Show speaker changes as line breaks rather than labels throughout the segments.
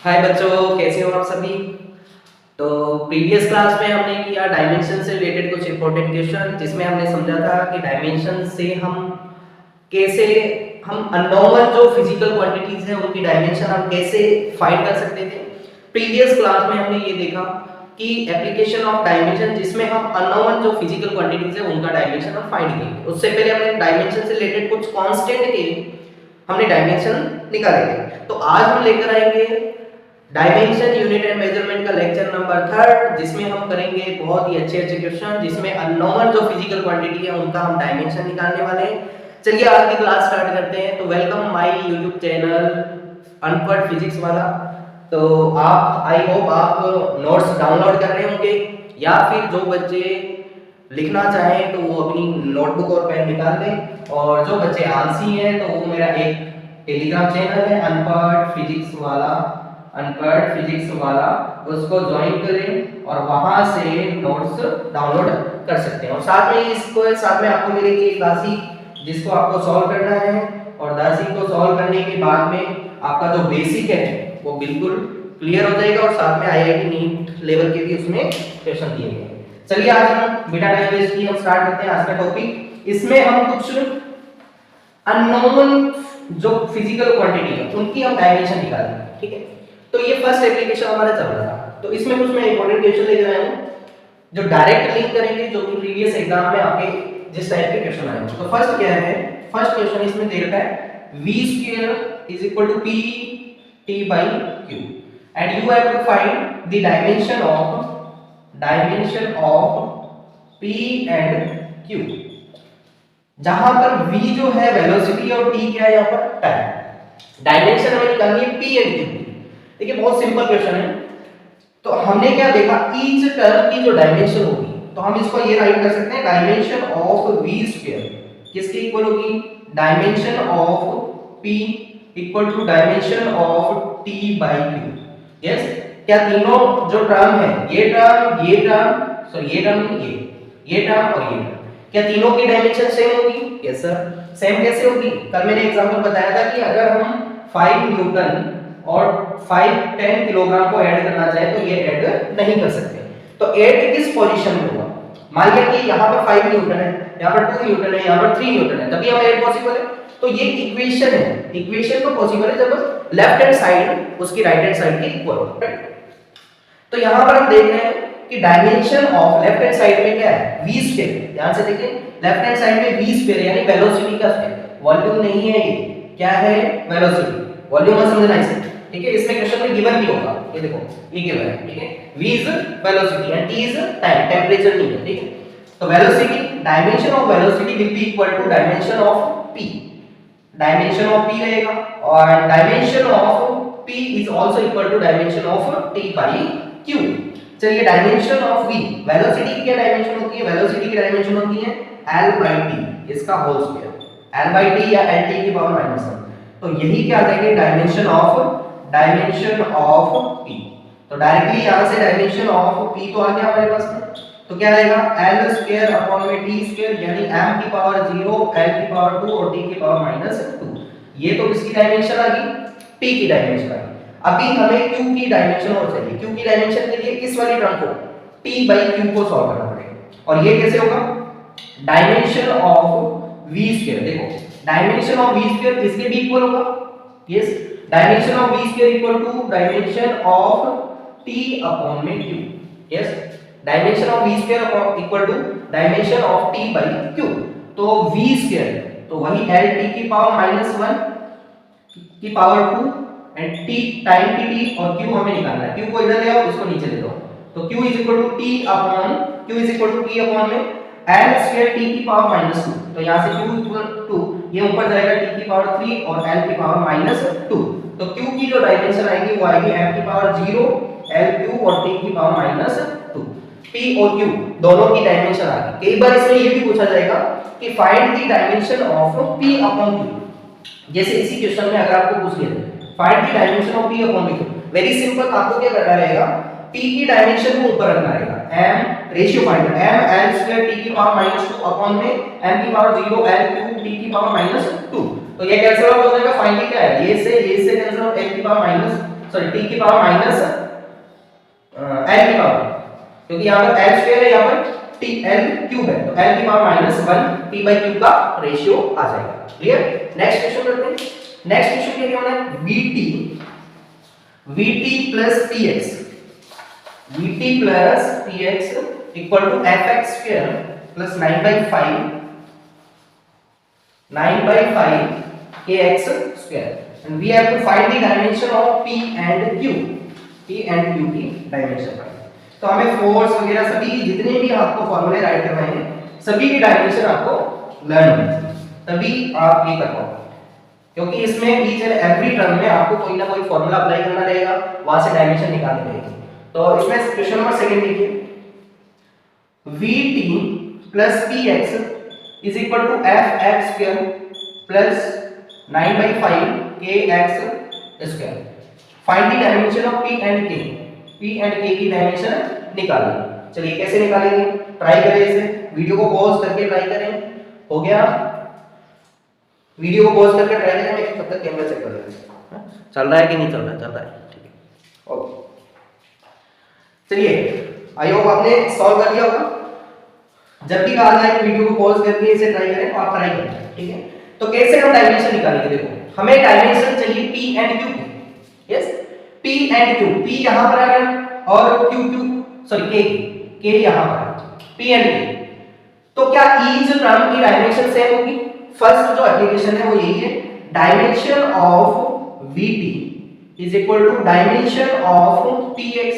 हाय बच्चों, कैसे हो आप सभी। तो प्रीवियस क्लास में हमने किया डायमेंशन से रिलेटेड कुछ इंपॉर्टेंट क्वेश्चन, जिसमें हमने समझा था कि डायमेंशन से हम कैसे हम अननोन जो फिजिकल क्वांटिटीज हैं उनकी डायमेंशन हम कैसे फाइंड कर सकते थे। प्रीवियस क्लास में हमने ये देखा कि एप्लीकेशन ऑफ डायमेंशन, जिसमें हम अननोन जो फिजिकल क्वांटिटीज है उनका डायमेंशन हम फाइंड किए। उससे पहले हमने डायमेंशन से रिलेटेड कुछ कांस्टेंट के हमने डायमेंशन निकाले थे। तो आज हम लेकर आएंगे डायमेंशन यूनिट एंड मेजरमेंट का लेक्चर नंबर 3, जिसमें हम करेंगे बहुत ही अच्छे क्वेश्चन, जिसमें अननोन जो फिजिकल क्वांटिटी है उनका हम डायमेंशन निकालने वाले हैं। चलिए आज की क्लास स्टार्ट करते हैं। तो वेलकम माय यूट्यूब चैनल अनपढ़ फिजिक्स वाला। तो आप आई होप आप नोट्स डाउनलोड कर रहे होंगे, या फिर जो बच्चे लिखना चाहें तो वो अपनी नोटबुक और पेन निकाल लें, और जो बच्चे आलसी हैं तो वो मेरा एक टेलीग्राम चैनल है अनपढ़ फिजिक्स वाला, उसको ज्वाइन करें और वहां से नोट्स डाउनलोड कर सकते हैं। और साथ में साथ में आपको मिलेगी एक राशि जिसको आपको सॉल्व करना है, और राशि को सॉल्व करने के बाद में आपका जो बेसिक है वो बिल्कुल क्लियर हो जाएगा, और साथ में आईआईटी नीट लेवल के भी उसमें क्वेश्चन दिए गए हैं। चलिए आज हम बिना टाइम वेस्ट किए हम स्टार्ट करते हैं आज का टॉपिक। इसमें हम कुछ अननोन जो फिजिकल क्वांटिटी है उनकी हम डायमेंशन निकालेंगे, ठीक है। तो ये फर्स्ट एप्लीकेशन हमारा चल रहा था। तो इसमें कुछ मैं इंपॉर्टेंट क्वेश्चन लेकर आया हूं जो डायरेक्ट लिंक करेंगे, जो कि प्रीवियस एग्जाम में आपके जिस टाइप के क्वेश्चन आए। तो फर्स्ट क्या है, फर्स्ट क्वेश्चन इसमें दे रखा है v² is equal to p t by q and you have to find the dimension of p and q, जहां पर v जो है वेलोसिटी और t क्या है यहाँ पर टाइम। डायमेंशन हमें निकालनी है p एंड q। देखिए बहुत सिंपल क्वेश्चन है। तो हमने क्या देखा, ईच टर्म की जो डायमेंशन होगी, तो हम इसको ये राइट कर सकते हैं डायमेंशन ऑफ v² किसके इक्वल होगी, dimension of p equal to dimension of t by q। Yes, क्या तीनों जो टर्म है, ये टर्म और ये टर्म, क्या तीनों की डायमेंशन सेम होगी? Yes sir. सेम कैसे होगी? कल मैंने एग्जांपल बताया था कि अगर हम 5 न्यूटन और 10 किलोग्राम को ऐड करना चाहे तो ये ऐड नहीं कर सकते। तो ऐड किस पोजीशन में होगा? मान लिया कि यहाँ पर 5 न्यूटन है, यहाँ पर 2 न्यूटन है, यहाँ पर 3 न्यूटन है, तभी हम ऐड पॉसिबल है। तो ये इक्वेशन है, इक्वेशन तो पॉसिबल है जब लेफ्ट हैंड साइड उसकी राइट हैंड साइड के इक्वल हो, राइट। तो यहाँ पर हम देख रहे हैं कि dimension of left hand side में क्या है, v²। ध्यान से देखिए, लेफ्ट हैंड साइड में v² यानी वेलोसिटी का स्क्वायर, वॉल्यूम नहीं है ये, क्या है वेलोसिटी, वॉल्यूम मत समझना इसे, ठीक है। इसमें क्वेश्चन में गिवन भी होगा, ये देखो ये गिवन है, ठीक है। v is velocity and t is time, temperature नहीं है, ठीक है। तो velocity, dimension of velocity will be equal to dimension of p, dimension of p रहेगा, और dimension of p is also equal to dimension of t by q। चलिए dimension of v, velocity की क्या डायमेंशन होती है, velocity की dimension होती है l by t इसका whole square, l by t या lt की पावर -1। तो यही क्या आ जाएगी डायमेंशन ऑफ p। तो डायरेक्टली यहां से डायमेंशन ऑफ p तो आ गया हमारे पास में, तो क्या रहेगा l² अपॉन में t² यानी m की पावर 0, l की पावर 2 और t की पावर -2। ये तो किसकी डायमेंशन आ गई, p की डायमेंशन आ गई। अभी हमें q की डायमेंशन और चाहिए। q की डायमेंशन के लिए इस वाली टर्म को t by q को सॉल्व करना पड़ेगा, और ये कैसे होगा, डायमेंशन ऑफ v²। देखो डायमेंशन ऑफ v² किसके भी इक्वल होगा, yes, dimension of v² equal to dimension of t upon में q। Yes, dimension of v² equal to dimension of t by q। तो v² तो वही lt की power -1 की पावर 2 एंड t टाइम की t, और q हमें निकालना है। q को इधर ले आओ, इसको नीचे ले लो। तो q is equal to t upon में l² t की पावर -2। तो यहां से q इक्वल टू ये ऊपर जाएगा t की पावर 3 और l की पावर -2। तो q की जो डायमेंशन आएगी वो आएगी m की पावर 0, l³ और t की पावर -2। p और q दोनों की डायमेंशन आ गई। कई बार इसमें ये भी पूछा जाएगा कि find the dimension of p upon q। जैसे इसी क्वेश्चन में अगर आपको पूछ लिया find the dimension of p upon q, very simple, आपको क्या करना रहेगा, p की डायमेंशन को ऊपर रखना रहेगा, m ratio find m l² t की पावर -2 अपॉन में m की पावर 0, l³ t की पावर -2। तो ये कैंसिल आउट हो जाएगा, फाइनली क्या है, ये से कैंसिल आउट, l की पावर सॉरी टी की पावर माइनस एल की पावर, क्योंकि यहाँ पर एल स्क्वायर है, यहाँ पर टी एल क्यूब है, तो एल की power minus 1 T by cube का रेशियो आ जाएगा। क्लियर? नेक्स्ट क्वेश्चन करते हैं। नेक्स्ट क्वेश्चन क्या होना है, vt plus px, vt plus px equal to fx square plus 9/5 kx square, and we have to find the dimension of p and q की dimension. तो हमें force वगैरह सभी जितने भी आपको फॉर्मूले राइट करवाएंगे सभी की डायमेंशन आपको लर्न होनी, तभी आप ये कर पाओगे, क्योंकि इसमें ईच एंड एवरी टर्म में आपको कोई ना कोई फॉर्मूला अप्लाई करना रहेगा, वहां से डायमेंशन निकालनी रहेगी। तो इसमें क्वेश्चन नंबर सेकंड देखिए, vt plus px is equal to fx square plus 9/5 kx square. Find the dimension of p and k. p and k की डायमेंशन निकालिए। चलिए कैसे निकालेंगे, ट्राई करें इसे, वीडियो को पॉज करके ट्राई करें। हो गया, वीडियो को पॉज करके ट्राई करें, मैं तब तक कैमरा चेक कर लेते हैं चल रहा है कि नहीं चल रहा है। चल रहा है, ठीक है, ओके। चलिए, आई होप आपने सॉल्व कर लिया होगा। जब भी कहा जाए वीडियो को पॉज करके इसे ट्राई करें, तो आप ट्राई करें, ठीक है। तो कैसे हम डायमेंशन निकालेंगे, देखो हमें डायमेंशन चाहिए p एंड q की। Yes, p and q, p यहां पर आ गया और k यहां पर है, p एंड k। तो क्या ईच टर्म की डायमेंशन सेम होगी? फर्स्ट जो एप्लीकेशन है वो यही है, dimension of vt is equal to dimension of px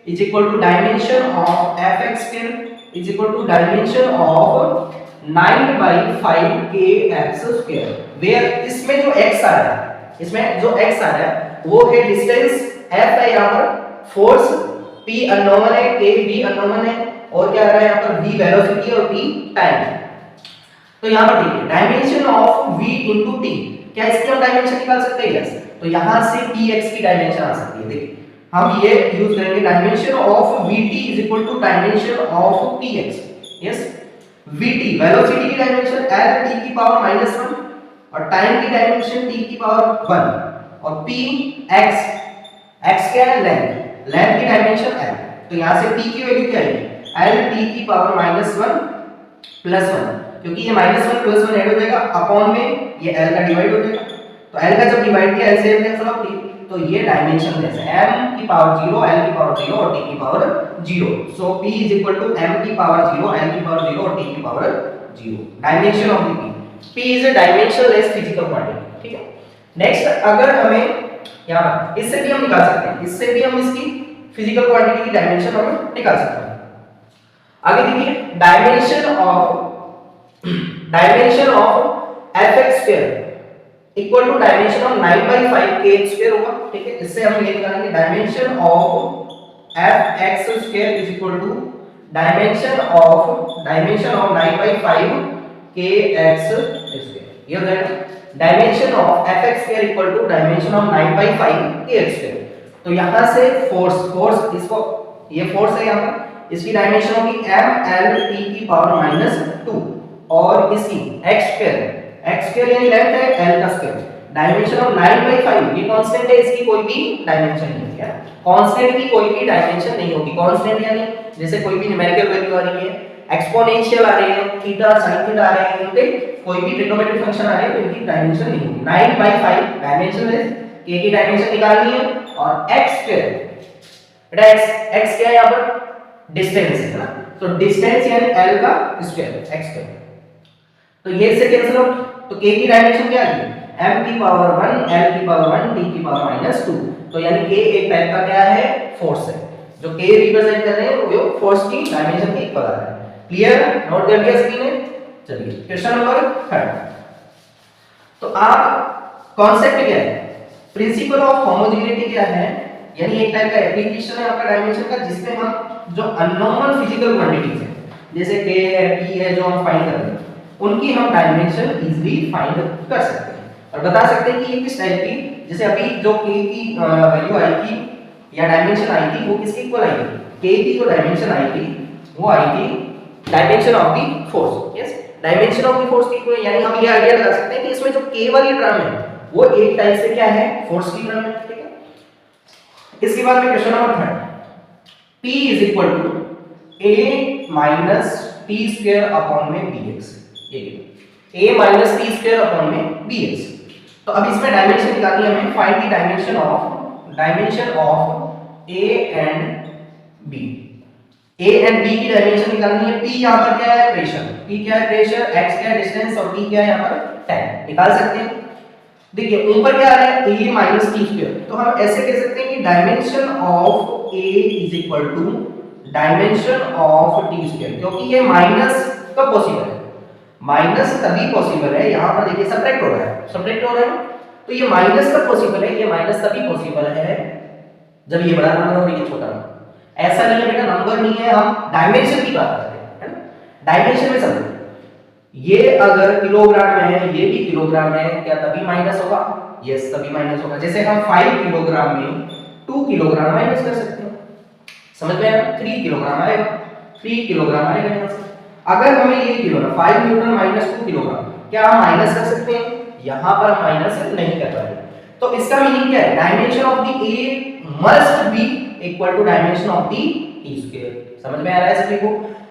is equal to dimension of fx square is equal to dimension of 9/5 kx square, where इसमें जो x आ रहा है, इसमें जो x आ रहा है वो है डिस्टेंस f है, यहाँ पर फोर्स p अननोन है, k b अननोन है, और क्या आ रहा है यहाँ पर v वेलोसिटी और t टाइम। तो यहाँ पर देखिए dimension of v into t, क्या इसकी हम डायमेंशन निकाल सकते हैं? यस, तो यहाँ से px की डायमेंशन आ सकती है। देखिए हम ये यूज करेंगे, dimension of vt is equal to dimension of px। Yes, vt velocity की डायमेंशन l t की पावर -1 और टाइम की डायमेंशन t की पावर 1, और p x क्या है, लेंथ की डायमेंशन l। तो यहां से t की वैल्यू क्या आएगी, l t की पावर -1 प्लस 1, क्योंकि ये -1 प्लस 1 ऐड हो जाएगा अपॉन में ये l का डिवाइड हो जाएगा। तो l का जब डिवाइड किया l से l कैंसिल आउट, तो ये डायमेंशन जैसे m की पावर 0, l की पावर 0 और t की power 0। So p is equal to m की पावर 0, l की पावर 0 और t की power 0। Dimension of the p is a dimensionless physical quantity, ठीक है। नेक्स्ट, अगर हमें यहां पर इससे भी हम निकाल सकते हैं, इससे भी हम इसकी फिजिकल क्वांटिटी की डायमेंशन हम निकाल सकते हैं। आगे देखिए, dimension of fx square equal to dimension of 9/5 kx square होगा, ठीक है। इससे हम ये निकालेंगे, dimension of fx square is equal to dimension of 9/5 kx square. ये हो जाएगा dimension of fx square equal to dimension of 9/5 kx square. तो यहां से फोर्स इसको, ये फोर्स है यहां पर, इसकी डायमेंशन होगी m l t की पावर -2, और इसकी x स्क्वायर यानी लेंथ है, l का स्क्वायर, डायमेंशन ऑफ 9/5, ये कांस्टेंट है, इसकी कोई भी डायमेंशन नहीं है। कांस्टेंट की कोई भी डायमेंशन नहीं होगी। कांस्टेंट यानी जैसे कोई भी न्यूमेरिकल वैल्यू आ रही है, एक्सपोनेंशियल आ रही है, थीटा sin थीटा आ रहे हैं, उनके कोई भी ट्रिग्नोमेट्रिक फंक्शन आ रहे हैं, तो इनकी डायमेंशन नहीं होगी। 9/5 डायमेंशनलेस, k की डायमेंशन निकालनी है, और x स्क्वायर, बेटा x क्या है यहाँ पर, डिस्टेंस है ना, तो डिस्टेंस यानी l का स्क्वायर, x स्क्वायर। तो ये से कैंसिल आउट, तो k की डायमेंशन क्या आ गई, m की पावर 1, l की पावर 1, t की पावर -2। तो यानी k एक टाइप का क्या है, फोर्स है, जो k रिप्रेजेंट कर रहे हैं वो फोर्स की डायमेंशन के इक्वल आ रहा है। क्लियर, नोट कर लिया सभी ने? चलिए क्वेश्चन नंबर 3। तो आप कॉन्सेप्ट क्या है, प्रिंसिपल ऑफ होमोजेनिटी क्या है, यानी एक टाइप का एप्लीकेशन है आपका डायमेंशन का, जिसमें हम जो अननोन फिजिकल क्वांटिटीज है, जैसे k है, p है, जो हम फाइंड कर रहे हैं, उनकी हम डायमेंशन इजीली फाइंड कर सकते हैं और बता सकते हैं कि ये किस टाइप की, जैसे अभी जो k की वैल्यू आई थी या डायमेंशन आई थी, वो किसके इक्वल आई थी, k की जो डायमेंशन आई थी वो आई थी dimension of the force. Yes, dimension of the force की इक्वल, यानी हम ये आइडिया लगा सकते हैं कि इसमें जो k वाली टर्म है वो एक टाइप से क्या है, फोर्स की टर्म है, ठीक है। इसके बाद में question number 3, p is equal to a minus t square upon में bx, ये a minus t square upon में bx। तो अब इसमें डायमेंशन निकालनी है हमें, find the dimension of a and b। a and b की डायमेंशन निकालनी है। p यहां पर क्या है, प्रेशर, p क्या है प्रेशर, x क्या है डिस्टेंस और t क्या है यहां पर टाइम, निकाल सकते हैं। देखिए ऊपर क्या आ रहा है, a माइनस टी स्क्वायर, तो हम ऐसे कह सकते हैं कि dimension of a is equal to dimension of t square, क्योंकि ये माइनस कब पॉसिबल है, माइनस तभी पॉसिबल है, यहां पर देखिए सब्ट्रैक्ट हो रहा है, सब्ट्रैक्ट हो रहा है, तो ये माइनस कब पॉसिबल है, ये माइनस तभी पॉसिबल है जब ये बड़ा नंबर और ये छोटा नंबर। ऐसा नहीं है बेटा नंबर नहीं है, हम डायमेंशन की बात कर रहे हैं, है ना। डायमेंशन में समझो, ये अगर किलोग्राम में है, ये भी किलोग्राम है, क्या तभी माइनस होगा, यस तभी माइनस होगा। जैसे हम 5 किलोग्राम में 2 किलोग्राम माइनस कर सकते हैं, समझ में आया, 3 किलोग्राम आएगा, 3 किलोग्राम आएगा यहां से। अगर हमें ये किलोग्राम 5 न्यूटन माइनस 2 किलोग्राम, क्या हम माइनस कर सकते हैं, यहां पर हम माइनस नहीं कर पाएंगे। तो इसका मीनिंग क्या है, dimension of the a must be equal to dimension of the t square. समझ में आ रहा है सभी को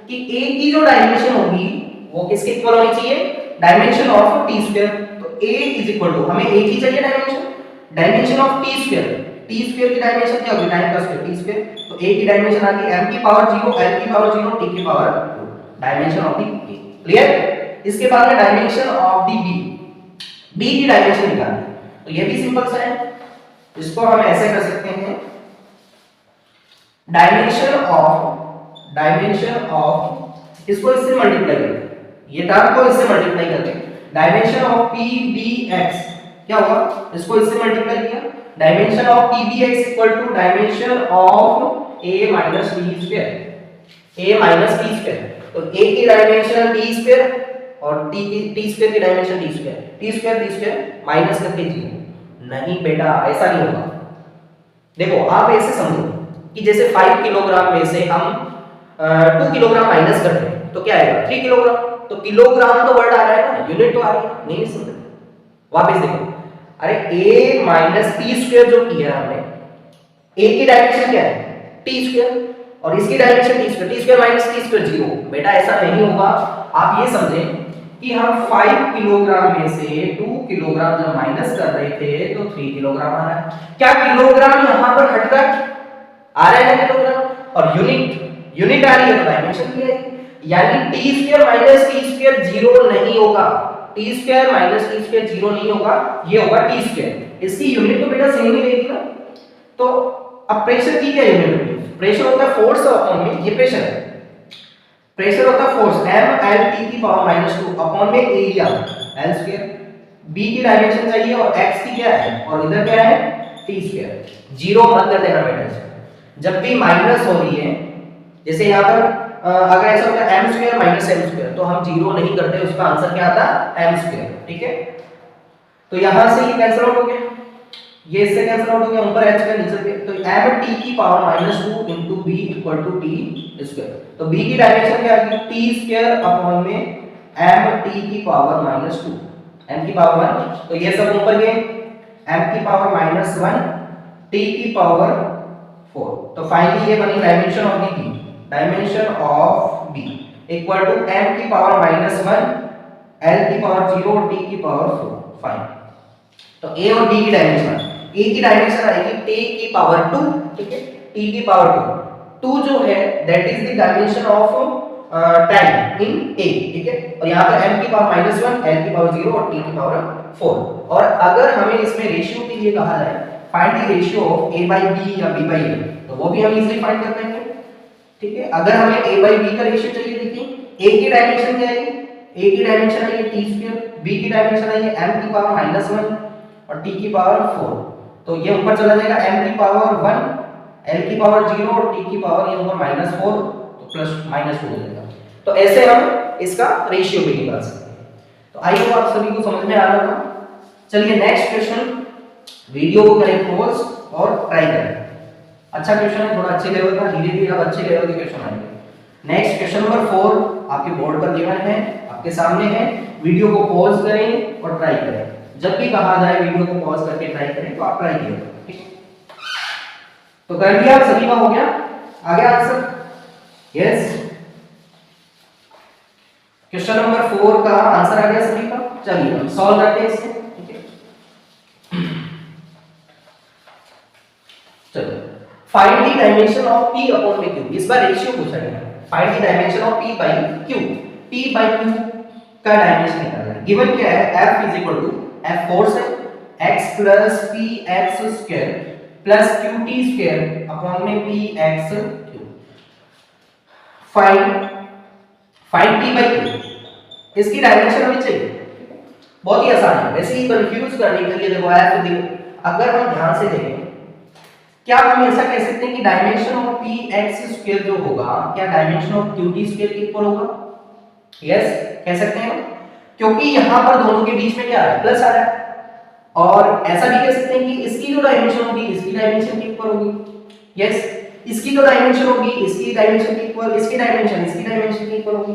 कि ए की जो डायमेंशन होगी वो किसके इक्वल होनी चाहिए, डायमेंशन ऑफ टी स्क्वायर। तो a इज इक्वल टू, हमें एक ही चाहिए dimension, dimension of t square, T square की डायमेंशन क्या होगी, टाइम का स्क्वायर टी स्क्वायर, तो a की डायमेंशन आ गई m की पावर 0, l की पावर 0, t की power 2, dimension of the a। Clear. इसके बाद में डायमेंशन ऑफ दी b की डायमेंशन निकालनी है, तो ये भी सिंपल सा है, इसको हम ऐसे कर सकते हैं, डायमेंशन ऑफ इसको इससे मल्टीप्लाई करते हैं, ये टर्म को इससे मल्टीप्लाई करते हैं, डायमेंशन ऑफ p dx क्या होगा, इसको इससे मल्टीप्लाई किया, dimension of p dx equal to dimension of a minus t square, a minus t square. तो a की डायमेंशन t स्क्वायर और t स्क्वायर की डायमेंशन t स्क्वायर माइनस करके 0। नहीं बेटा ऐसा नहीं होगा, देखो आप ऐसे समझो कि जैसे 5 किलोग्राम में से हम 2 किलोग्राम माइनस करते हैं तो क्या आएगा 3 किलोग्राम, तो किलोग्राम तो वर्ड आ रहा है ना, यूनिट तो आ रही है, नहीं समझ। वापस देखो, अरे a माइनस टी स्क्वायर जो किया हमने, a की डायमेंशन क्या है टी स्क्वायर और इसकी dimension T square minus t square 0। बेटा ऐसा नहीं होगा, आप ये समझें कि हम 5 किलोग्राम में से 2 किलोग्राम जब माइनस कर रहे थे तो 3 किलोग्राम आ रहा है। क्या किलोग्राम यहां पर हटकर आ रहा है ना किलोग्राम, और यूनिट आ रही है तो डायमेंशन भी है, यानी t square minus t square 0 नहीं होगा, t square minus t square 0 नहीं होगा, ये होगा t स्क्वायर। इसकी यूनिट तो बेटा सेम ही रहेगी ना। तो अब प्रेशर की क्या यूनिट होगी, प्रेशर होता है फोर्स अपॉन में, ये प्रेशर है, प्रेशर होता है फोर्स m l t की पावर -2 अपॉन में एरिया l स्क्वायर। b की डायमेंशन चाहिए और x की क्या है, और इधर क्या है t स्क्वायर। 0 मत कर देना बेटा, जब भी माइनस हो रही है, जैसे यहां पर अगर ऐसा होता है m square minus m square, तो हम 0 नहीं करते, उसका आंसर क्या आता है m स्क्वायर। ठीक है, तो यहां से ये कैंसिल आउट हो गया, ये इससे कैंसिल आउट हो गया, ऊपर h स्क्वायर नीचे पे, तो m t की power -2 into b equal to t square. तो b की डायमेंशन क्या आ गई t स्क्वायर अपॉन में m t की पावर -2, m की पावर 1, तो ये सब ऊपर गए, m की पावर -1 t की पावर 4। तो फाइनली ये बनी dimension of the b, dimension of b equal to m की पावर -1 l की पावर 0 और t की पावर 4। फाइन, तो a और b की डायमेंशन, a की डायमेंशन आएगी t की पावर 2, ठीक है, t की पावर 2 जो है that is the dimension of time in a, ठीक है, और यहां पर m की पावर -1 l की पावर 0 और t की पावर 4। और अगर हमें इसमें रेशियो के लिए कहा जाए find the ratio of a by b या b by a, तो वो भी हम इजीली फाइंड कर पाएंगे। ठीक है, अगर हमें a by b का रेशियो चाहिए, देखिए a की डायमेंशन क्या आएगी, a की डायमेंशन आई है t स्क्वायर, b की डायमेंशन आई है m की पावर -1 और t की पावर 4, तो ये ऊपर चला जाएगा m की पावर 1 l की पावर 0 और t की पावर ये ऊपर -4, तो प्लस -2 हो जाएगा। तो ऐसे हम इसका रेशियो भी निकाल सकते हैं। तो आई होप आप सभी को समझ में आ रहा होगा। चलिए नेक्स्ट क्वेश्चन, वीडियो को करें पॉज और ट्राई करें। अच्छा क्वेश्चन है, थोड़ा अच्छे लेवल का, धीरे धीरे अब अच्छे लेवल के क्वेश्चन आएंगे। नेक्स्ट क्वेश्चन नंबर 4 आपके बोर्ड पर गिवन है, आपके सामने है, वीडियो को पॉज करें और ट्राई करें। जब भी कहा जाए वीडियो को पॉज करके ट्राई करें तो आप ट्राई कीजिए। ठीक है, तो कर दिया सभी का हो गया, आ गया आंसर? यस, क्वेश्चन नंबर 4 का आंसर आ गया सभी का। चलिए हम सॉल्व करते हैं इसे, ठीक है। चलो, find the dimension of p upon q। इस बार रेशियो पूछा गया, find the dimension of p by q। p by q का डायमेंशन निकालना है। गिवन क्या है, f is equal to f force है, x plus px square plus qt square upon में px cube. Find p by q, इसकी dimension हमें चाहिए। बहुत ही आसान है, वैसे ही कंफ्यूज करने के लिए देखो f देखो, अगर हम ध्यान से देखें, क्या हम ऐसा कह सकते हैं कि डायमेंशन ऑफ px स्क्वायर जो होगा, क्या डायमेंशन ऑफ qt स्क्वायर के इक्वल होगा? यस, कह सकते हैं, क्योंकि यहां पर दोनों के बीच में क्या है, प्लस आ रहा है। और ऐसा भी कह सकते हैं कि इसकी जो डायमेंशन होगी इसकी डायमेंशन के इक्वल होगी। यस, इसकी जो डायमेंशन होगी इसकी डायमेंशन के इक्वल, इसकी डायमेंशन के इक्वल होगी,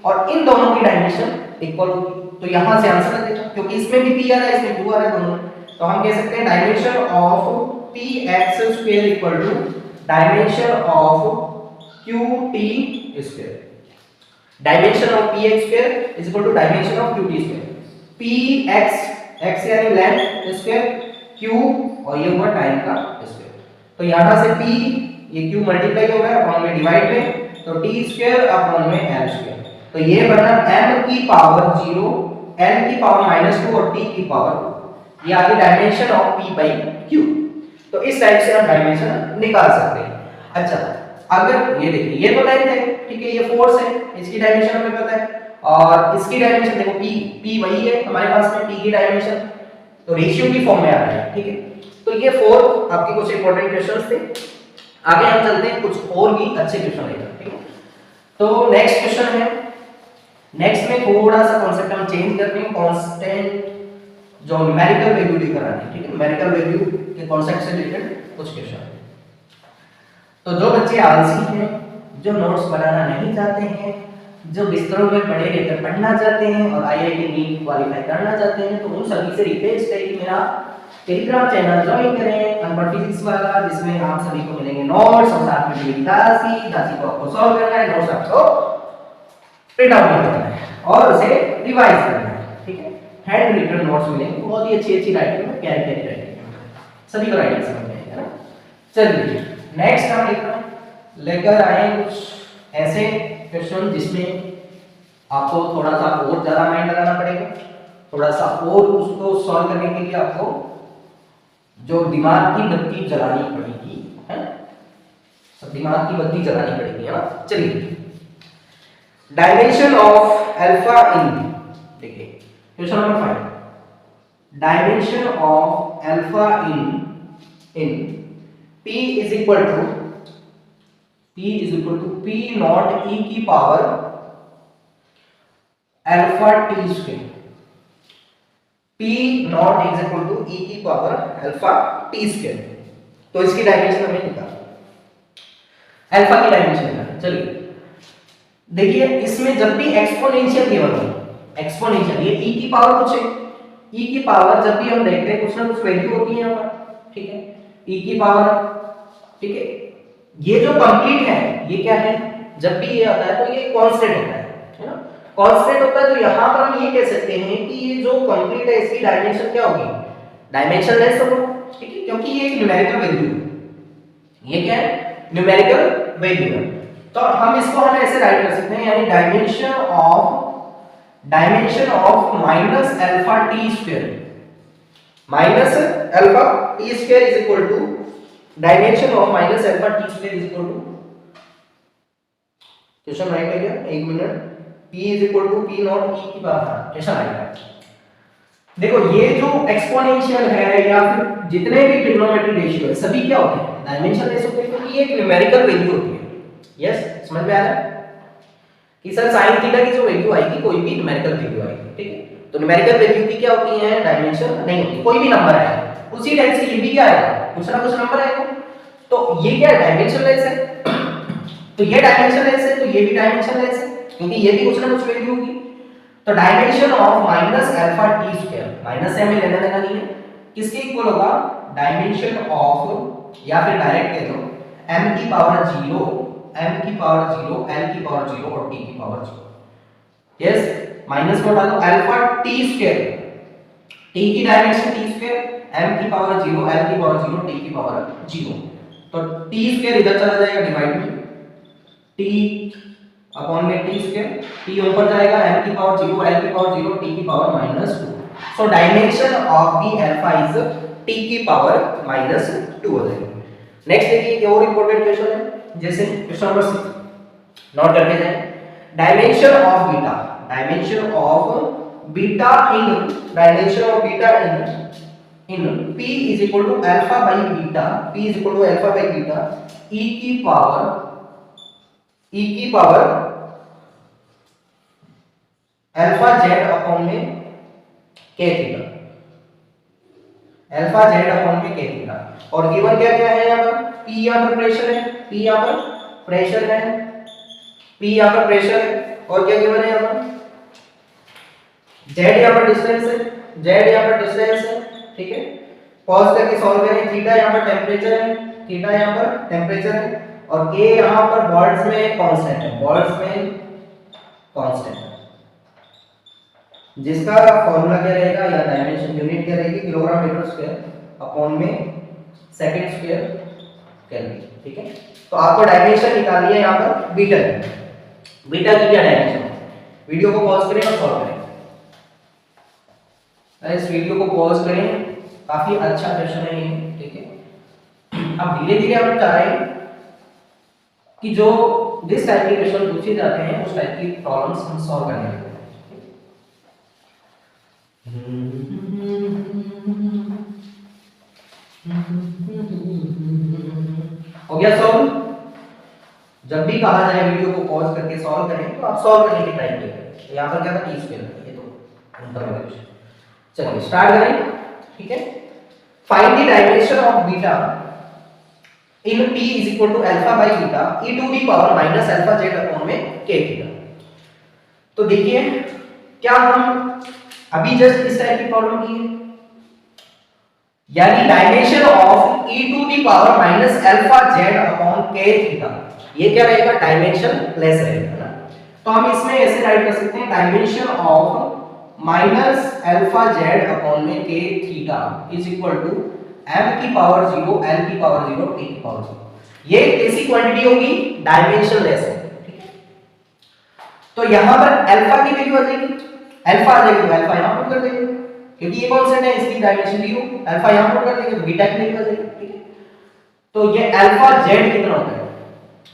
और इन दोनों की डायमेंशन इक्वल होगी। तो यहां से आंसर आ जाएगा, क्योंकि इसमें भी p आ रहा है इसमें q आ रहा है दोनों में। तो हम कह सकते हैं dimension of px square equal to dimension of qt square. Dimension of px square is equal to dimension of qt square. px x यानी लेंथ स्क्वायर, q और ये हुआ टाइम का स्क्वायर। तो यहां से p ये q मल्टीप्लाई हो गया अपॉन में डिवाइड में, तो t स्क्वायर अपॉन में l स्क्वायर। तो ये बना m की पावर 0, l की पावर -2 और t की पावर, ये आगे dimension of p by q। तो इस टाइप से हम डायमेंशन निकाल सकते हैं। अच्छा, अगर ये देखिए ये तो लेंथ है, ठीक है, ये फोर्स है, इसकी डायमेंशन हमें पता है, और इसकी डायमेंशन देखो p वही है हमारे पास में, p की डायमेंशन तो रेशियो की फॉर्म में आ रहा है, ठीक है। तो ये 4 आपके कुछ इंपॉर्टेंट क्वेश्चंस थे। आगे हम चलते हैं, कुछ और भी अच्छे क्वेश्चन लेकर, ठीक है। तो नेक्स्ट क्वेश्चन है, नेक्स्ट में थोड़ा सा कांसेप्ट हम चेंज करते हैं, कांस्टेंट जो न्यूमेरिकल वैल्यू लेकर आते हैं, ठीक है, न्यूमेरिकल वैल्यू के कांसेप्ट से रिलेटेड कुछ क्वेश्चन। तो जो बच्चे आलसी हैं, जो नोट्स बनाना नहीं चाहते हैं, जो बिस्तरों में पड़े रहकर पढ़ना चाहते हैं और आईआईटी नीट क्वालीफाई करना चाहते हैं, तो उन सभी से रिक्वेस्ट है कि मेरा टेलीग्राम चैनल ज्वाइन करें, अनपढ़ फिजिक्स वाला, जिसमें आप सभी को मिलेंगे नोट्स और साथ में मिलेगी दासी को आपको सॉल्व करना है, नोट्स आपको प्रिंट आउट करना है और उसे रिवाइज करना है, ठीक है। हैंड रिटन नोट्स मिलेंगे, बहुत ही अच्छी राइटिंग में, प्यारी राइटिंग, सभी को राइटिंग समझ में आएगी, है ना। चलिए नेक्स्ट हम लेकर आए कुछ ऐसे क्वेश्चन जिसमें आपको थोड़ा सा और ज्यादा माइंड लगाना पड़ेगा, थोड़ा सा और उसको सॉल्व करने के लिए आपको जो दिमाग की बत्ती जलानी पड़ेगी, है, सब दिमाग की बत्ती जलानी पड़ेगी, है ना। चलिए, डायमेंशन ऑफ अल्फा इन, देखिए question number 5, dimension of alpha in p is equal to p not e की power alpha t square. p not is equal to e की पावर अल्फा t स्क्वायर। तो इसकी dimension हमें निकालना, alpha की dimension निकालना। चलिए देखिए, इसमें जब भी एक्सपोनेंशियल गिवन हो, एक्सपोनेंशियल ये e की पावर कुछ है, e की पावर जब भी हम देखते हैं कुछ ना कुछ वैल्यू होती है यहाँ पर, ठीक है, e की पावर, ठीक है। ये जो कंप्लीट है ये क्या है, जब भी ये आता है तो ये कांस्टेंट होता है ना, कांस्टेंट होता है। तो यहाँ पर हम ये कह सकते हैं कि ये जो कंप्लीट है इसकी डायमेंशन क्या होगी, डायमेंशन लेस होगा, ठीक है, क्योंकि ये एक न्यूमेरिकल वैल्यू है, ये क्या है, न्यूमेरिकल वैल्यू है। तो हम इसको हम ऐसे राइट कर सकते हैं, यानी dimension of minus alpha t square, minus alpha t square is equal to dimension of minus alpha t square is equal to, question right है क्या, एक minute, p is equal to p not e की power, question right है। देखो ये जो exponential है या फिर जितने भी ट्रिग्नोमेट्री रेशियो है सभी क्या होते हैं, डायमेंशन लेस होते हैं, क्योंकि ये एक न्यूमेरिकल वैल्यू होती है। यस, समझ में आ रहा है कि सर sin थीटा की जो वैल्यू आएगी कोई भी न्यूमेरिकल वैल्यू आएगी, ठीक है। तो न्यूमेरिकल वैल्यू की क्या होती है, डायमेंशन नहीं होती, कोई भी नंबर आएगा उसी टाइप से ये भी क्या आएगा, कुछ ना कुछ नंबर आएगा। तो ये क्या है, डायमेंशन लेस है, तो ये डायमेंशन लेस है, तो ये भी डायमेंशन लेस है, क्योंकि ये भी कुछ ना कुछ वैल्यू होगी। तो dimension of minus alpha t square, minus से हमें लेना देना नहीं है, किसके इक्वल होगा, डायमेंशन ऑफ, या फिर डायरेक्ट कह दो m की पावर 0, m की पावर 0, l की पावर 0 और t की पावर 0। यस, माइनस को डालो अल्फा t स्क्वायर, t की डायमेंशन t स्क्वायर, m की पावर 0, l की पावर 0, t की पावर 0। तो t स्क्वायर इधर चला जाएगा डिवाइड में, t अपॉन में t स्क्वायर, t ऊपर जाएगा, m की पावर 0, l की पावर 0, t की power -2। So dimension of the alpha is t की पावर -2 हो जाएगा। नेक्स्ट देखिए एक और इंपॉर्टेंट क्वेश्चन है, जैसे क्वेश्चन नंबर 6 नोट करके जाएं। Dimension of beta, dimension of beta in p is equal to alpha by beta, p is equal to alpha by beta e की पावर अल्फा z अपॉन में k theta, alpha z upon में k theta. और given क्या क्या है यहाँ पर, p यहाँ पर प्रेशर है, p यहाँ पर प्रेशर है, p यहाँ पर प्रेशर है, और क्या गिवन है यहाँ पर, z यहाँ पर डिस्टेंस है, z यहाँ पर डिस्टेंस है, ठीक है। पॉज करके सॉल्व करें। थीटा यहाँ पर टेंपरेचर है, थीटा यहाँ पर टेंपरेचर है, और k यहाँ पर वॉल्ट्स में कांस्टेंट है, वॉल्ट्स में कांस्टेंट है, जिसका फॉर्मूला क्या रहेगा या डायमेंशन यूनिट क्या रहेगी, किलोग्राम मीटर स्क्वायर अपॉन में सेकंड स्क्वायर केल्विन, ठीक है। तो आपको डायमेंशन निकालनी है यहाँ पर बीटा की, बीटा की क्या डायमेंशन है। वीडियो को पॉज करें और सॉल्व करें। इस वीडियो को पॉज करें, काफी अच्छा क्वेश्चन है ये, ठीक है। अब धीरे धीरे हम चाह रहे हैं कि जो जिस टाइप के क्वेश्चन पूछे जाते हैं उस टाइप की प्रॉब्लम्स हम सॉल्व करने लगते हैं। हो गया सॉल्व। जब भी कहा जाए वीडियो को पॉज करके सॉल्व करें तो आप सॉल्व करने की ट्राई करें। यहाँ पर क्या था, टी स्क्वायर, ये तो अंतर वाला क्वेश्चन। चलिए स्टार्ट करें, ठीक है। Find the dimension of beta in p is equal to alpha by beta e to the power minus alpha z upon में k थीटा। तो देखिए क्या हम अभी जस्ट इस टाइप की प्रॉब्लम की है, यानी dimension of e to the power minus alpha z upon k theta, ये क्या रहेगा, डायमेंशन लेस रहेगा ना। तो हम इसमें ऐसे राइट कर सकते हैं, dimension of minus alpha z upon में k theta is equal to m की पावर 0, l की पावर 0, t की पावर 0। ये कैसी क्वांटिटी होगी, डायमेंशन लेस है, ठीक है। तो यहां पर अल्फा की वैल्यू आ जाएगी, अल्फा आ जाएगी तो अल्फा यहां पुट कर देंगे, क्योंकि ये कांस्टेंट है, इसकी डायमेंशन 0, अल्फा यहां पुट कर देंगे तो बीटा की वैल्यू आ जाएगी, ठीक है। तो ये अल्फा z कितना होता है,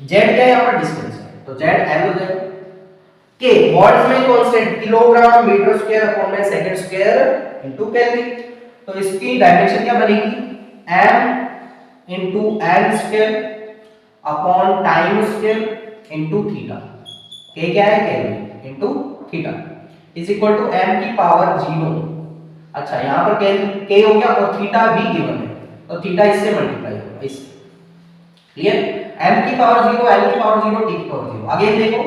z क्या है यहां पर, डिस्टेंस है, तो z l हो जाएगा। k वॉल्ट्स में constant, kilogram metre square upon में सेकंड स्क्वायर इनटू केल्विन। तो इसकी डायमेंशन क्या बनेगी, m into l square upon time square into theta, k क्या है, kelvin into theta is equal to m की पावर 0। अच्छा यहां पर k हो गया और थीटा भी गिवन है, तो थीटा इससे मल्टीप्लाई होगा, इससे क्लियर। m की पावर 0, l की पावर 0, t की पावर 0। अगेन देखो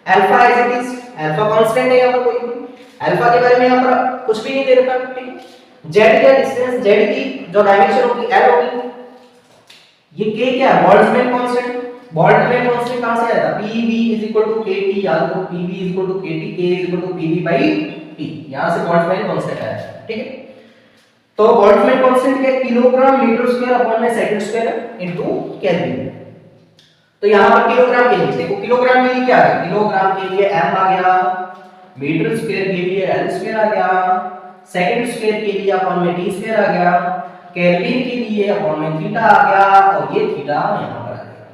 alpha as it is, alpha constant है यहां पर, कोई अल्फा के बारे में यहां पर कुछ भी नहीं दे रखा, ठीक है। z का डिस्टेंस, z की जो डायमेंशन होगी l होगी, ये k क्या है, बोल्ट्जमैन कांस्टेंट। बोल्ट्जमैन कांस्टेंट कहां से आया था, pv kt, याद रखो pv kt, k pv/t, यहां से बोल्ट्जमैन कांस्टेंट आया है, ठीक है। तो बोल्ट्जमैन कांस्टेंट क्या है, किलोग्राम मीटर स्क्वायर अपॉन में सेकंड स्क्वायर इनटू केल्विन। तो यहां पर किलोग्राम के लिए देखो, किलोग्राम के लिए क्या है, किलोग्राम के लिए m आ गया, मीटर स्क्वायर के लिए l स्क्वायर आ गया, सेकंड स्क्वायर के लिए अपॉन में t स्क्वायर आ गया, केल्विन के लिए अपॉन में थीटा आ गया, और ये थीटा यहां पर आ गया,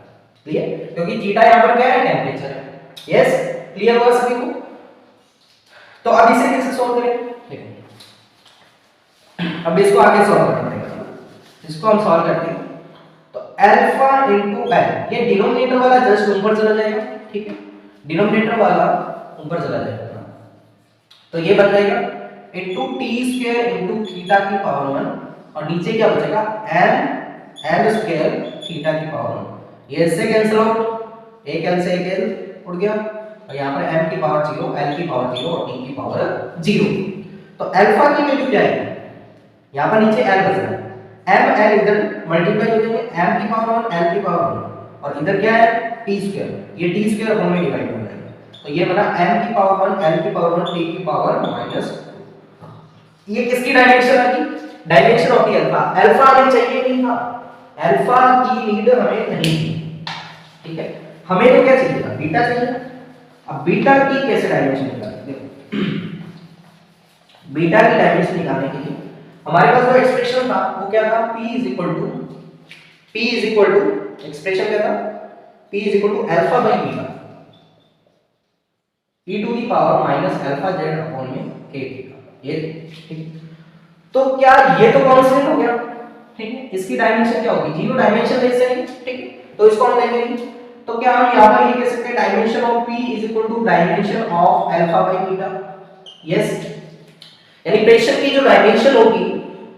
क्लियर। क्योंकि थीटा यहां पर क्या है, टेंपरेचर है। यस, क्लियर हुआ सभी को। तो अब इसे कैसे सॉल्व करें, देखो अब इसको आगे सॉल्व करते हैं, इसको हम सॉल्व करते हैं। तो अल्फा इनटू l, ये डिनोमिनेटर वाला जस्ट ऊपर चला जाएगा, ठीक है, डिनोमिनेटर वाला ऊपर चला जाएगा, तो ये बन जाएगा into t square into theta की पावर 1, और नीचे क्या बचेगा, m l स्क्वायर थीटा की पावर 1। ये इससे कैंसिल आउट, एक l से एक l उड़ गया, और यहां पर m की पावर 0, l की पावर 0 और t की पावर 0। तो अल्फा की वैल्यू क्या है, यहां पर नीचे l बच रहा है, m l इधर मल्टीप्लाई हो जाएंगे, m की पावर 1 l की पावर 1 और इधर क्या है t स्क्वायर, ये t स्क्वायर अपॉन में डिवाइड हो जाएगा, तो ये बना m की पावर 1 l की पावर 1 t की पावर माइनस। ये किसकी डायमेंशन आ गई, dimension of the alpha. Alpha हमें चाहिए नहीं था, अल्फा की नीड हमें नहीं थी, ठीक है, हमें तो क्या चाहिए था, बीटा चाहिए। अब बीटा की कैसे डायमेंशन निकालेंगे, देखो बीटा की डायमेंशन निकालने के लिए हमारे पास जो एक्सप्रेशन था वो क्या था, p एक्सप्रेशन क्या था, p alpha by beta e to the power minus alpha z upon में k थीटा, ये ठीक। तो क्या ये तो कांस्टेंट हो गया, ठीक है, इसकी डायमेंशन क्या होगी, जीरो डायमेंशन ले से, ठीक है, तो इसको हम लेंगे नहीं, तो क्या हम यहां पर ये कह सकते हैं dimension of p dimension of alpha by beta, yes, यानी प्रेशर की जो डायमेंशन होगी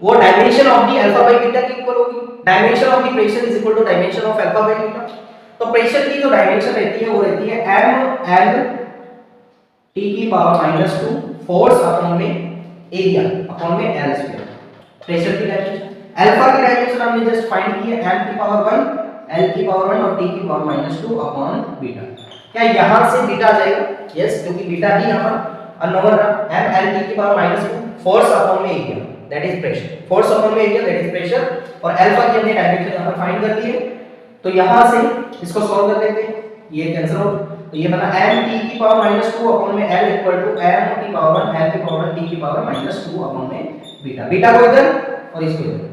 वो dimension of the alpha by beta के इक्वल होगी, dimension of the pressure is equal to dimension of alpha by beta. तो प्रेशर की जो डायमेंशन रहती है वो रहती है m l t की पावर माइनस 2 फोर्स अपॉन में एरिया अपॉन में l स्क्वायर, प्रेशर की डायमेंशन। अल्फा की डायमेंशन हमने जस्ट फाइंड की है m की पावर 1 l की पावर 1 और t की पावर माइनस 2 अपॉन बीटा। क्या यहां से बीटा आ जाएगा, यस, क्योंकि बीटा ही यहां पर अननोन रहा, m l t की पावर माइनस 2 फोर्स अपॉन में area that is pressure, force upon में एरिया दैट इज प्रेशर, और अल्फा की हमने डायमेंशन यहां पर फाइंड कर दी है। तो यहां से इसको सॉल्व कर लेते हैं, ये कैंसिल हो, तो ये बना m t की पावर माइनस 2 अपॉन में l इक्वल टू m की पावर 1 l की पावर 1 t की पावर माइनस 2 अपॉन में बीटा, बीटा को इधर और इसको इधर,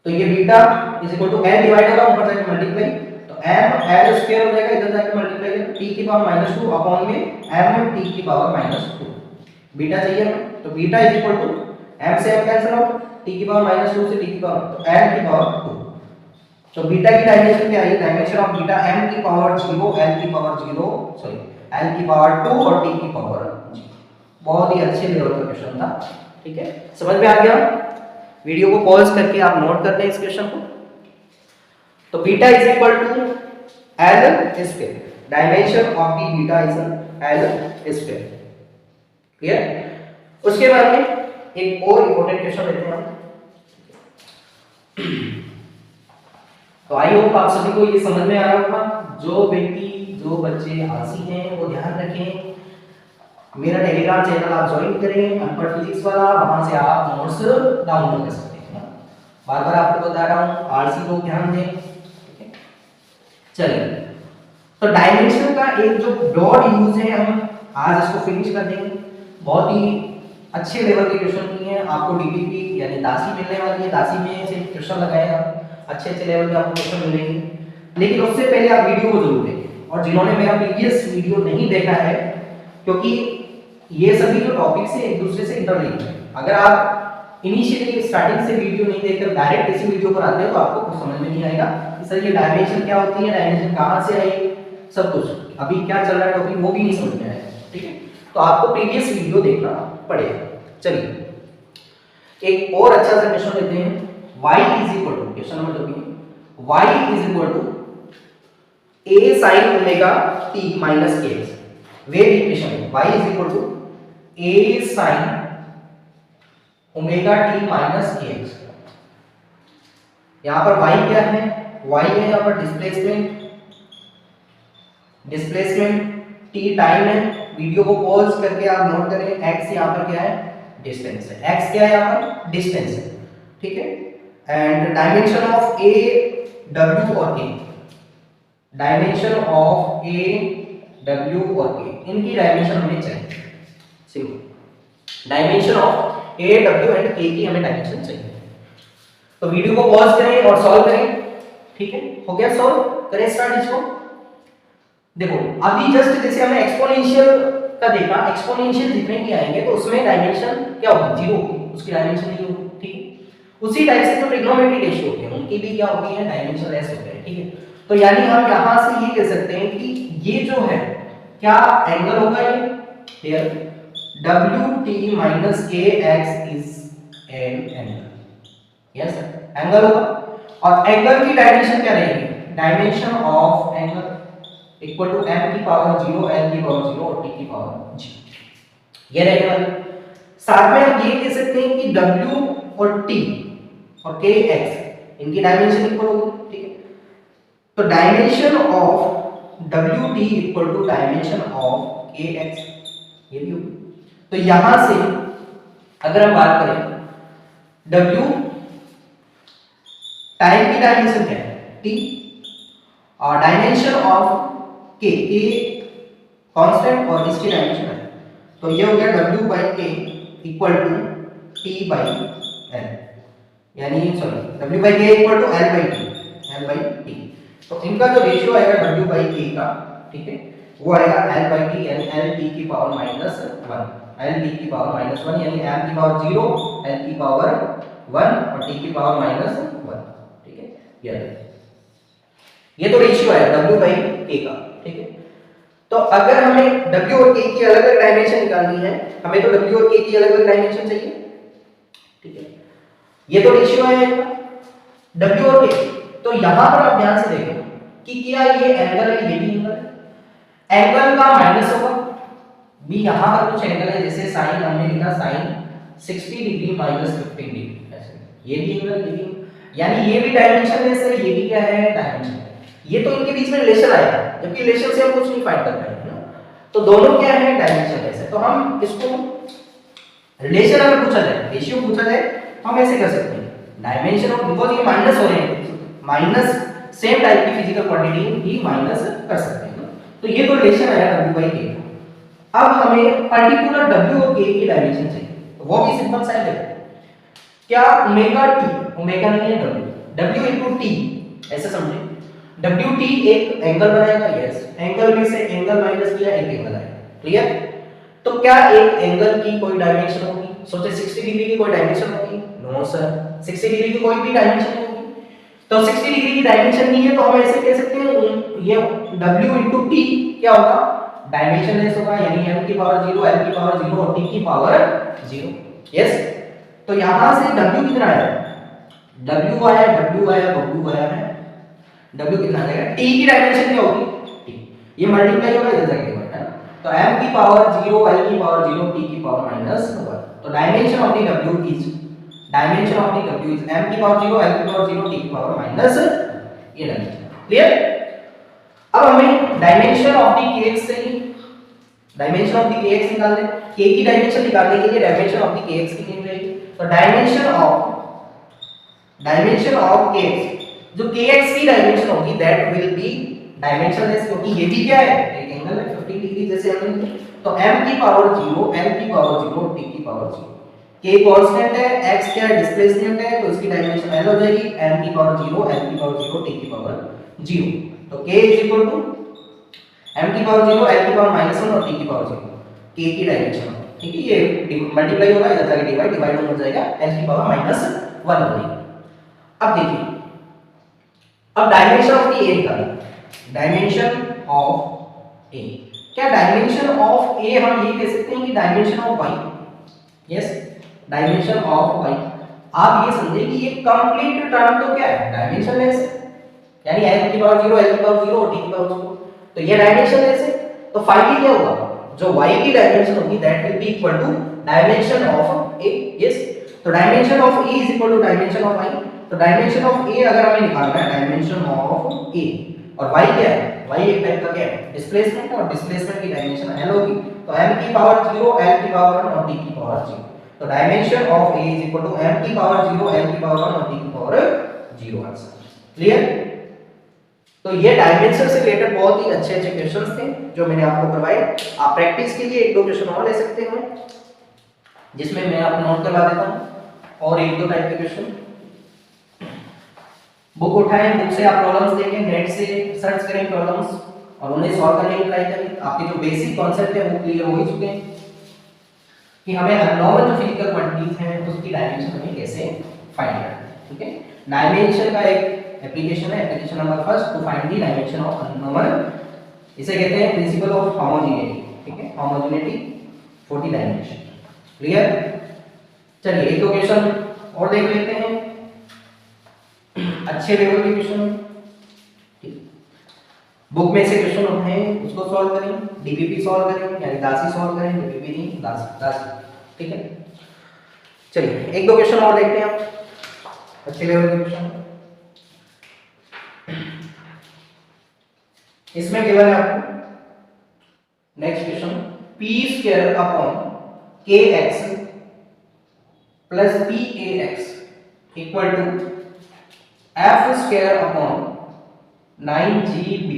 तो ये beta is equal to l divide होगा ऊपर जाके मल्टीप्लाई, तो m l स्क्वायर हो जाएगा, इधर जाके मल्टीप्लाई t की पावर माइनस 2 अपॉन में m t की पावर माइनस 2, बीटा चाहिए हमें, तो beta is equal to m से m कैंसिल आउट, t की पावर माइनस 2 से t की पावर, तो m की पावर 2, तो बीटा की डायमेंशन क्या है, डायमेंशन ऑफ बीटा m की पावर 0 l की पावर 0 सॉरी l की पावर 2 और t की पावर 0। बहुत ही अच्छे लेवल का क्वेश्चन था, ठीक है, समझ में आ गया। वीडियो को पॉज करके आप नोट कर लें इस क्वेश्चन को। तो beta is equal to l square, dimension of the beta is l square, clear. उसके बाद में एक और इंपॉर्टेंट क्वेश्चन लेते हैं हम। तो आई होप आप सभी को ये समझ में आ रहा होगा, जो बच्चे आलसी हैं वो ध्यान रखें, मेरा टेलीग्राम चैनल आप ज्वाइन करें अनपढ़ फिजिक्स वाला, वहां से आप नोट्स डाउनलोड कर सकते हैं, बार बार आपको बता रहा हूं, आलसी लोग ध्यान दें, ठीक है। चलिए, तो डायमेंशन का एक जो ब्रॉड यूज है हम आज इसको फिनिश कर देंगे। बहुत ही अच्छे लेवल के क्वेश्चन किए हैं, आपको डीपीपी यानी दासी मिलने वाली है, दासी में से क्वेश्चन लगाए हैं, अच्छे अच्छे लेवल के आपको क्वेश्चन मिलेंगे। लेकिन उससे पहले आप वीडियो को जरूर देखें, और जिन्होंने मेरा प्रीवियस वीडियो नहीं देखा है, क्योंकि ये सभी जो टॉपिक्स हैं एक दूसरे से इंटरलिंक्ड हैं, अगर आप इनिशियली स्टार्टिंग से वीडियो नहीं देखकर डायरेक्ट इसी वीडियो पर आते हो तो आपको कुछ समझ में नहीं आएगा कि सर ये डायमेंशन क्या होती है, डायमेंशन कहां से आई, सब कुछ अभी क्या चल रहा है टॉपिक वो भी नहीं समझ में आएगा, ठीक है। तो आपको प्रीवियस वीडियो देखना पड़ेगा। चलिए, एक और अच्छा सा क्वेश्चन लेते हैं, y is equal to, question number 2, y is equal to a sin omega t minus kx, wave equation है y is equal to a sin omega t minus kx। यहां पर y क्या है, y है यहां पर डिस्प्लेसमेंट, t टाइम है, video को पॉज करके आप नोट करें, x यहां पर क्या है, डिस्टेंस है, x क्या है यहां पर, डिस्टेंस है, ठीक है। And dimension of a w और k, dimension of a w और k, इनकी डायमेंशन हमें चाहिए, simple dimension of a w and k की हमें डायमेंशन चाहिए। तो वीडियो को पॉज करें और सॉल्व करें, ठीक है, हो गया सॉल्व, करें स्टार्ट इसको। देखो अभी जस्ट जैसे हमने एक्सपोनेंशियल का देखा, एक्सपोनेंशियल जितने भी आएंगे तो उसमें डायमेंशन क्या होगी, 0 होगी, उसकी डायमेंशन नहीं होगी, ठीक है। उसी टाइप से जो ट्रिग्नोमेट्रिक रेशियो होते हैं उनकी भी क्या होती है, डायमेंशन लेस होते हैं, ठीक है। तो यानी हम यहां से ये कह सकते हैं कि ये जो है क्या एंगल होगा, ये here wt minus kx is an angle, yes angle होगा, और एंगल की डायमेंशन क्या रहेगी, dimension of angle equal to m की पावर 0 l की पावर 0 और t की पावर 0, ये रहने वाली। साथ में हम ये कह सकते हैं कि w और t और के एक्स इनकी डायमेंशन इक्वल होगी, ठीक है। तो डायमेंशन ऑफ डब्ल्यू t equal to dimension of k x, ये भी होगी। तो यहां से अगर हम बात करें डब्ल्यू टाइम की डायमेंशन क्या है टी, और डायमेंशन ऑफ के कांस्टेंट और इसकी डायमेंशन है, तो ये हो गया डब्ल्यू by k equal to t by l, यानी सॉरी डब्ल्यू by k equal to l by t. तो इनका जो रेशियो आएगा डब्ल्यू बाई के का, ठीक है, वो आएगा एल बाई टी, यानी एल टी की power minus one, L T की पावर माइनस वन, यानी एल की पावर जीरो, एल की पावर वन और टी की पावर माइनस वन, ठीक है। ये तो रेशियो है डब्ल्यू बाई के का, ठीक है। तो अगर हमें डब्ल्यू और के की अलग अलग डायमेंशन निकालनी है, हमें तो डब्ल्यू और के की अलग अलग डायमेंशन चाहिए, ठीक है। ये तो रेशियो है इनका डब्ल्यू और के। तो यहां पर आप ध्यान से देखो कि क्या ये एंगल है, ये भी एंगल है, एंगल का माइनस होगा भी, यहां पर कुछ एंगल है जैसे साइन हमने लिखा साइन 60 डिग्री माइनस 15 डिग्री, ऐसे ये भी एंगल, ये भी, यानी ये भी डायमेंशन है सर, ये भी क्या है डायमेंशन। ये तो इनके बीच में रिलेशन आएगा, जबकि रिलेशन से हम कुछ नहीं फाइंड कर रहे हैं ना, तो दोनों क्या है डायमेंशन ऐसे। तो हम इसको रिलेशन अगर पूछा जाए, रेशियो पूछा जाए, हम ऐसे कर सकते हैं डायमेंशन ऑफ, बिकॉज़ ये माइनस हो रहे हैं, माइनस सेम टाइप की फिजिकल क्वांटिटी ही माइनस कर सकते हैं ना। तो ये तो रिलेशन आया w बाई के। अब हमें पर्टिकुलर w और k की डायमेंशन चाहिए, तो वो भी सिंपल सा है, क्या ओमेगा t, ओमेगा नहीं है w, w इनटू t, ऐसे समझे डब्ल्यू टी एक एंगल बनाएगा, यस, एंगल में से एंगल माइनस किया एक एंगल आएगा, क्लियर। तो क्या एक एंगल की कोई डायमेंशन होगी, सोचे 60 डिग्री की कोई डायमेंशन होगी, नो सर, 60 डिग्री की कोई भी डायमेंशन नहीं होगी। तो 60 डिग्री की डायमेंशन नहीं है, तो हम ऐसे कह सकते हैं ये w इनटू t क्या होगा डायमेंशन लेस होगा, यानी m की पावर 0, l की पावर 0 और t की पावर 0, यस। तो यहां से w कितना आया, w आया है, w कितना आ जाएगा, t की डायमेंशन क्या होगी t, ये मल्टीप्लाई होगा इधर जाके है ना, तो m की पावर 0, l की पावर 0, t की पावर माइनस 1। तो dimension of the w is m की पावर 0, l की पावर 0, t की पावर माइनस, ये डायमेंशन, क्लियर। अब हमें डायमेंशन ऑफ द kx से ही डायमेंशन ऑफ द kx निकालना है, k की डायमेंशन निकालने के लिए डायमेंशन ऑफ द kx की नीड रहेगी। तो डायमेंशन ऑफ kx, जो kx की डायमेंशन होगी दैट विल बी डायमेंशनलेस, क्योंकि ये भी क्या है एक एंगल है 50 डिग्री जैसे हमने। तो m की पावर 0, l की पावर 0, t की पावर 0, k कांस्टेंट है, x क्या है डिस्प्लेसमेंट है, तो इसकी डायमेंशन l हो जाएगी, m की पावर 0, l की पावर 0, t की पावर 0। तो k m की पावर 0, l की पावर -1 और t की पावर 0, k की डायमेंशन, ठीक है। ये मल्टीप्लाई होगा इधर जाके डिवाइड हो जाएगा, l की पावर -1 हो जाएगी। अब देखिए, अब डायमेंशन ऑफ ए निकालें, डायमेंशन ऑफ ए, क्या डायमेंशन ऑफ ए हम ये कह सकते हैं कि dimension of y, yes, dimension of y. आप ये समझे कि ये कंप्लीट टर्म तो क्या है डायमेंशनलेस है, यानी l की पावर 0, l की पावर 0 और t की पावर 0, तो ये डायमेंशनलेस है। तो फाइनली क्या होगा, जो y की डायमेंशन होगी that will be equal to dimension of a, yes. तो dimension of a is equal to dimension of y। तो डायमेंशन ऑफ a अगर हमें निकालना है, डायमेंशन ऑफ a, और y क्या है, y एक टाइप का क्या है डिस्प्लेसमेंट है, और डिस्प्लेसमेंट की डायमेंशन l होगी। तो m की पावर 0, l की पावर 1 और t की पावर 0। तो dimension of a is equal to m की पावर 0, l की पावर 1 और t की पावर 0, आंसर क्लियर। तो ये डायमेंशन से रिलेटेड बहुत ही अच्छे क्वेश्चंस थे जो मैंने आपको करवाए। आप प्रैक्टिस के लिए एक दो क्वेश्चन और ले सकते हैं, जिसमें मैं आपको नोट करवा देता हूं, और एक दो टाइप के क्वेश्चन। बुक उठाएं, बुक से आप प्रॉब्लम्स देखें, नेट से सर्च करें प्रॉब्लम्स और उन्हें सॉल्व करने की ट्राई करें। आपके जो बेसिक कॉन्सेप्ट है वो क्लियर हो ही चुके हैं कि हमें अननोन जो फिजिकल क्वांटिटीज हैं उसकी डायमेंशन हमें कैसे फाइंड करना है, ठीक है। डायमेंशन का एक एप्लीकेशन है, application number first, to find the dimension of unknown, इसे कहते हैं प्रिंसिपल ऑफ होमोजेनिटी, ठीक है, homogeneity for the dimension, clear. चलिए एक दो क्वेश्चन और देख लेते हैं, अच्छे लेवल के क्वेश्चन, बुक में से क्वेश्चन उठाएं, उसको सॉल्व करें, डीपीपी सॉल्व करें, यानी दासी सॉल्व करें, डीपीपी नहीं दासी, ठीक है। चलिए एक दो क्वेश्चन और देखते हैं आप। अच्छे लेवल के क्वेश्चन। इसमें केवल है आपको next question p square upon kx plus pax equal to f square upon 9gb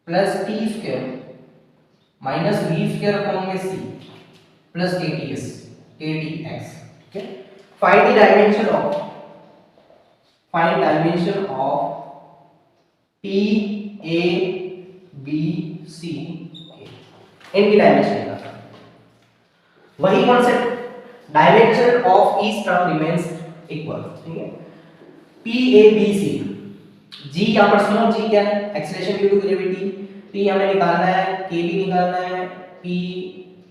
plus t square minus v square upon में c प्लस ktx ठीक है। Find the dimension of p a b c इनकी dimension निकालना। वही concept, dimension of each term remains equal, ठीक है। p a b c, g यहां पर स्मॉल g क्या है, acceleration due to gravity, p हमें निकालना है, k भी निकालना है, p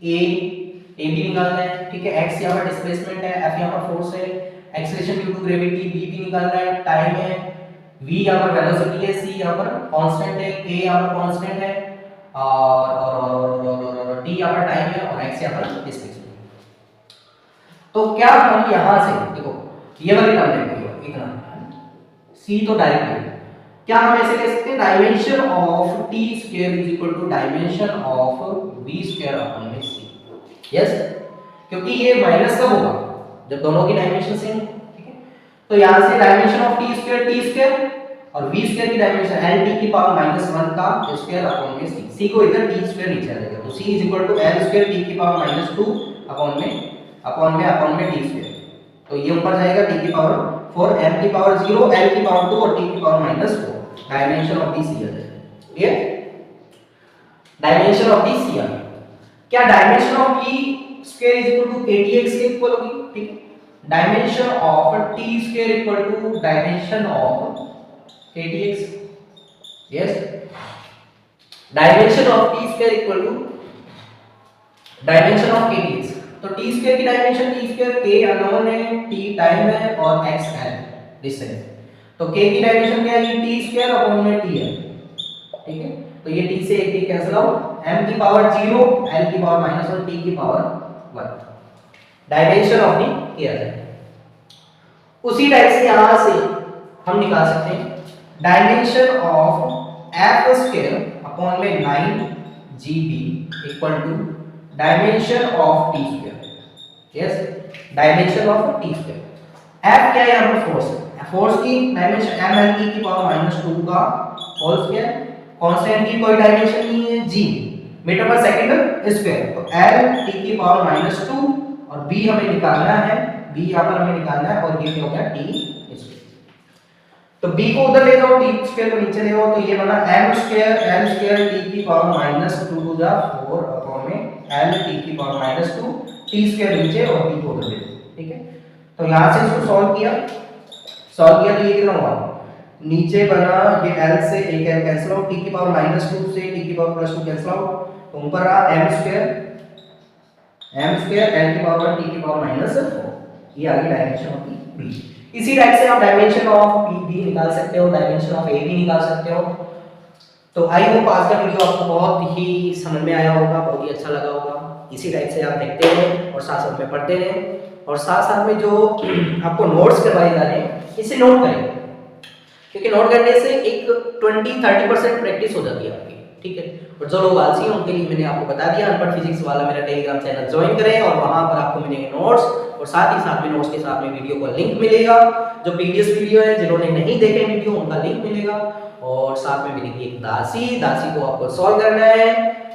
a भी निकालना है, ठीक है। x यहां पर डिस्प्लेसमेंट है, f यहां पर फोर्स है, acceleration due to gravity b भी निकालना है, टाइम है, v यहां पर वेलोसिटी है, c यहां पर कांस्टेंट है, k यहां पर कांस्टेंट है और t यहां पर टाइम है और x यहां पर डिस्प्लेसमेंट। तो क्या हम यहां से देखो ये वाली टर्म देखो इतना c तो डायरेक्ट है, क्या हम ऐसे कह सकते हैं dimension of t square is equal to dimension of v square upon में c। यस, क्योंकि ये माइनस कब होगा जब दोनों की डायमेंशन सेम हो, ठीक है। तो यहां से डायमेंशन ऑफ t स्क्वायर और v स्क्वायर की डायमेंशन l t की पावर -1 का स्क्वायर अपॉन में c को इधर t स्क्वायर नीचे आ जाएगा, तो c is equal to l square t की पावर -2 अपॉन में t स्क्वायर। तो ये ऊपर जाएगा t की पावर 4 m की पावर 0 l की पावर 2 और t की power -4, dimension of the c आ जाएगा। Clear, dimension of the c आ गया। क्या dimension of p square is equal to ktx के इक्वल होगी, ठीक है। Dimension of t square equal to dimension of ktx, yes. Dimension of t square equal to dimension of ktx, तो t square की dimension t square k unknown है, t time है और x l distance, तो k की dimension क्या है t square upon में t है, ठीक है। तो ये t से एक t कैंसिल आउट, m की पावर 0 l की पावर -1 t की पावर 1, डायमेंशन ऑफ दी किया जाए। उसी टाइप से यहां से हम निकाल सकते हैं dimension of f square upon में 9gb equal to dimension of t square, yes, dimension of t square. f क्या है यहां पर फोर्स है, फोर्स की डायमेंशन m l की पावर -2 का होल स्क्वायर, कांस्टेंट की कोई डायमेंशन नहीं है g मीटर पर सेकंड स्क्वायर, तो l t की पावर -2 और b हमें निकालना है, b यहां पर हमें निकालना है और ये हो गया t स्क्वायर। तो b को उधर ले जाओ, t स्क्वायर को नीचे ले आओ, तो ये बना m square l square t की पावर -2 टू द 4 अपॉन में l t की पावर -2 t स्क्वायर नीचे और t को उधर ले दो, ठीक है। तो यहां से इसको सॉल्व किया तो ये कितना हुआ, नीचे बना ये l से एक l कैंसिल आउट, t की पावर -2 से t की पावर +2 कैंसिल आउट, तो ऊपर रहा m स्क्वायर l की पावर t की पावर -4, ये आ गई डायमेंशन ऑफ b। इसी टाइप से आप डायमेंशन ऑफ p भी निकाल सकते हो, डायमेंशन ऑफ a भी निकाल सकते हो। तो आई होप आज का वीडियो आपको बहुत ही समझ में आया होगा, बहुत ही अच्छा लगा होगा। इसी टाइप से आप देखते रहें और साथ साथ में पढ़ते रहें और साथ साथ में जो आपको नोट्स करवाए जा रहे हैं इसे नोट करें, क्योंकि नोट करने से एक 20-30% प्रैक्टिस हो जाती है आपकी, ठीक है। और जो लोग आलसी हैं उनके लिए मैंने आपको बता दिया, अनपढ़ फिजिक्स वाला मेरा टेलीग्राम चैनल ज्वाइन करें और वहां पर आपको मिलेंगे नोट्स और साथ में नोट्स के साथ में वीडियो का लिंक मिलेगा, जो पीडीएफ वीडियो है जिन्होंने नहीं देखे वीडियो उनका लिंक मिलेगा और साथ में मिलेगी एक दासी को आपको सॉल्व करना है,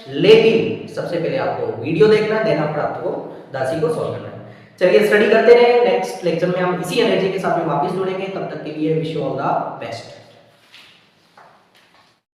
लेकिन सबसे पहले आपको वीडियो देखना है, देना फिर आपको दासी को सॉल्व करना है। चलिए स्टडी करते रहे, नेक्स्ट लेक्चर में हम इसी एनर्जी के साथ में वापस जुड़ेंगे, तब तक के लिए wish you all the best.